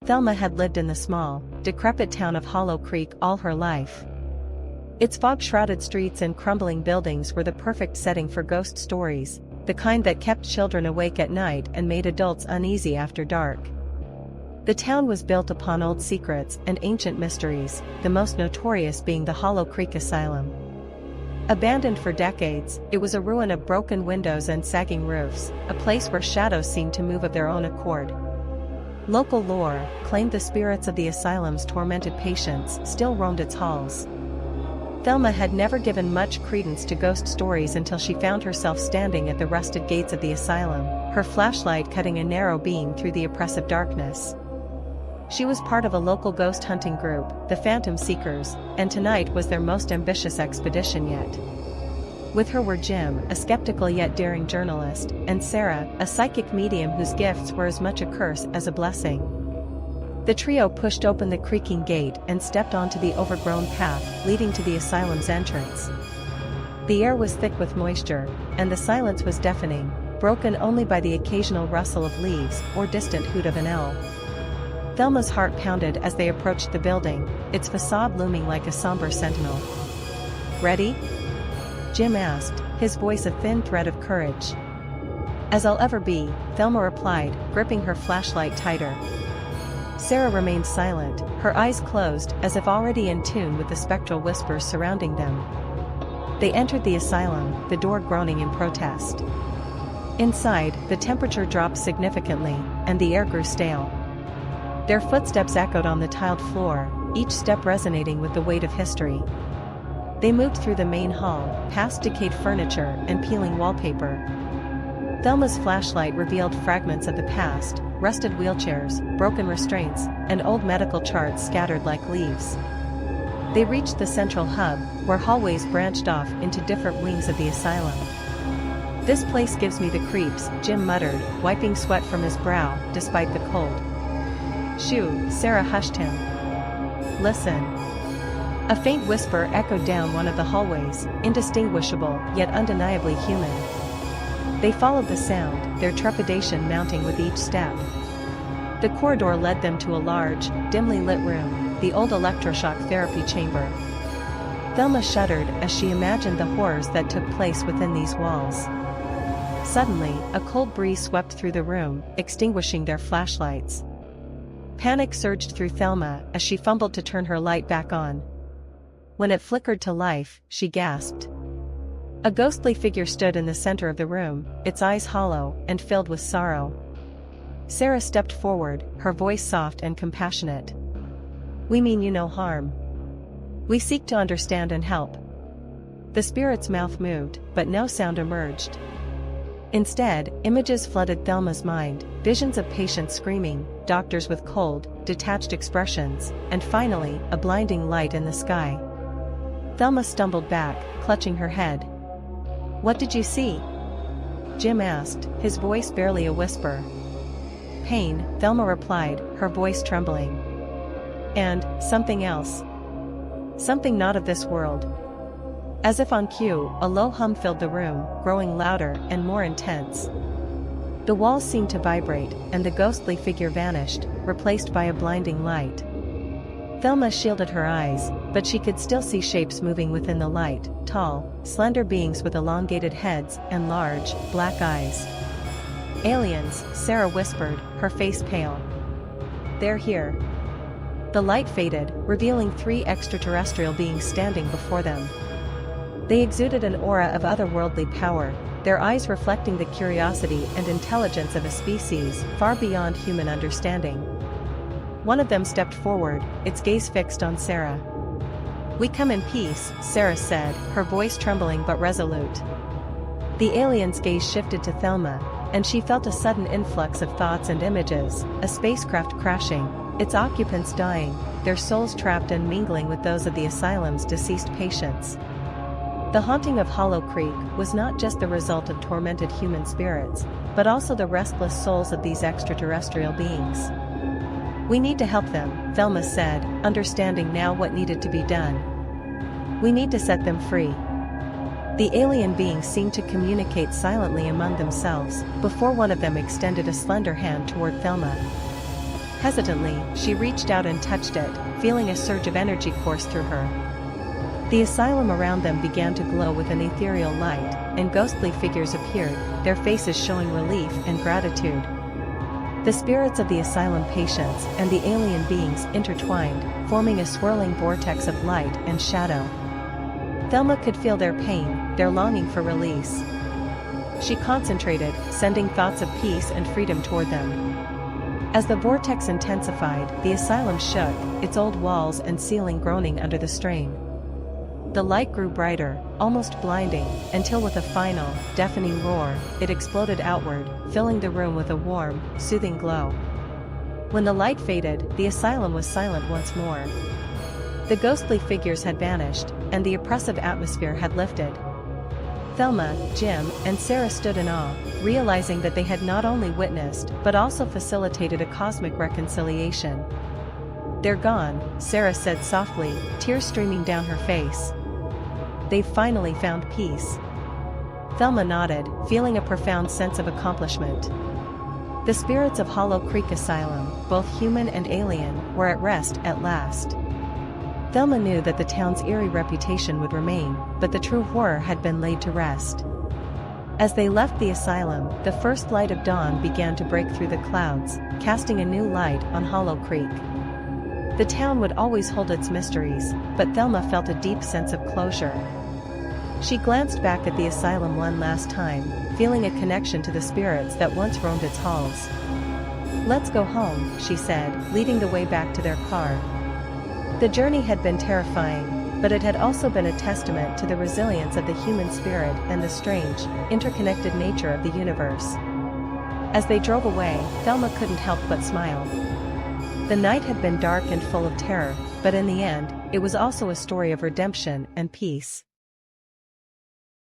Thelma had lived in the small, decrepit town of Hollow Creek all her life. Its fog-shrouded streets and crumbling buildings were the perfect setting for ghost stories, the kind that kept children awake at night and made adults uneasy after dark. The town was built upon old secrets and ancient mysteries, the most notorious being the Hollow Creek Asylum. Abandoned for decades, it was a ruin of broken windows and sagging roofs, a place where shadows seemed to move of their own accord. Local lore claimed the spirits of the asylum's tormented patients still roamed its halls. Thelma had never given much credence to ghost stories until she found herself standing at the rusted gates of the asylum, her flashlight cutting a narrow beam through the oppressive darkness. She was part of a local ghost hunting group, the Phantom Seekers, and tonight was their most ambitious expedition yet. With her were Jim, a skeptical yet daring journalist, and Sarah, a psychic medium whose gifts were as much a curse as a blessing. The trio pushed open the creaking gate and stepped onto the overgrown path leading to the asylum's entrance. The air was thick with moisture, and the silence was deafening, broken only by the occasional rustle of leaves or distant hoot of an owl. Thelma's heart pounded as they approached the building, its facade looming like a somber sentinel. "Ready?" Jim asked, his voice a thin thread of courage. "As I'll ever be," Thelma replied, gripping her flashlight tighter. Sarah remained silent, her eyes closed as if already in tune with the spectral whispers surrounding them. They entered the asylum, the door groaning in protest. Inside, the temperature dropped significantly, and the air grew stale. Their footsteps echoed on the tiled floor, each step resonating with the weight of history. They moved through the main hall, past decayed furniture and peeling wallpaper. Thelma's flashlight revealed fragments of the past, rusted wheelchairs, broken restraints, and old medical charts scattered like leaves. They reached the central hub, where hallways branched off into different wings of the asylum. "This place gives me the creeps," Jim muttered, wiping sweat from his brow, despite the cold. "Shoo," Sarah hushed him. "Listen." A faint whisper echoed down one of the hallways, indistinguishable yet undeniably human. They followed the sound, their trepidation mounting with each step. The corridor led them to a large, dimly lit room, the old electroshock therapy chamber. Thelma shuddered as she imagined the horrors that took place within these walls. Suddenly, a cold breeze swept through the room, extinguishing their flashlights. Panic surged through Thelma as she fumbled to turn her light back on. When it flickered to life, she gasped. A ghostly figure stood in the center of the room, its eyes hollow and filled with sorrow. Sarah stepped forward, her voice soft and compassionate. "We mean you no harm. We seek to understand and help." The spirit's mouth moved, but no sound emerged. Instead, images flooded Thelma's mind, visions of patients screaming, doctors with cold, detached expressions, and finally, a blinding light in the sky. Thelma stumbled back, clutching her head. "What did you see?" Jim asked, his voice barely a whisper. "Pain," Thelma replied, her voice trembling. "And something else. Something not of this world." As if on cue, a low hum filled the room, growing louder and more intense. The walls seemed to vibrate, and the ghostly figure vanished, replaced by a blinding light. Thelma shielded her eyes, but she could still see shapes moving within the light, tall, slender beings with elongated heads and large, black eyes. "Aliens," Sarah whispered, her face pale. "They're here." The light faded, revealing 3 extraterrestrial beings standing before them. They exuded an aura of otherworldly power, their eyes reflecting the curiosity and intelligence of a species far beyond human understanding. One of them stepped forward, its gaze fixed on Sarah. "We come in peace," Sarah said, her voice trembling but resolute. The alien's gaze shifted to Thelma, and she felt a sudden influx of thoughts and images, a spacecraft crashing, its occupants dying, their souls trapped and mingling with those of the asylum's deceased patients. The haunting of Hollow Creek was not just the result of tormented human spirits, but also the restless souls of these extraterrestrial beings. "We need to help them," Thelma said, understanding now what needed to be done. "We need to set them free." The alien beings seemed to communicate silently among themselves, before one of them extended a slender hand toward Thelma. Hesitantly, she reached out and touched it, feeling a surge of energy course through her. The asylum around them began to glow with an ethereal light, and ghostly figures appeared, their faces showing relief and gratitude. The spirits of the asylum patients and the alien beings intertwined, forming a swirling vortex of light and shadow. Thelma could feel their pain, their longing for release. She concentrated, sending thoughts of peace and freedom toward them. As the vortex intensified, the asylum shook, its old walls and ceiling groaning under the strain. The light grew brighter, almost blinding, until with a final, deafening roar, it exploded outward, filling the room with a warm, soothing glow. When the light faded, the asylum was silent once more. The ghostly figures had vanished, and the oppressive atmosphere had lifted. Thelma, Jim, and Sarah stood in awe, realizing that they had not only witnessed but also facilitated a cosmic reconciliation. "They're gone," Sarah said softly, tears streaming down her face. "They've finally found peace." Thelma nodded, feeling a profound sense of accomplishment. The spirits of Hollow Creek Asylum, both human and alien, were at rest at last. Thelma knew that the town's eerie reputation would remain, but the true horror had been laid to rest. As they left the asylum, the first light of dawn began to break through the clouds, casting a new light on Hollow Creek. The town would always hold its mysteries, but Thelma felt a deep sense of closure. She glanced back at the asylum one last time, feeling a connection to the spirits that once roamed its halls. "Let's go home," she said, leading the way back to their car. The journey had been terrifying, but it had also been a testament to the resilience of the human spirit and the strange, interconnected nature of the universe. As they drove away, Thelma couldn't help but smile. The night had been dark and full of terror, but in the end, it was also a story of redemption and peace.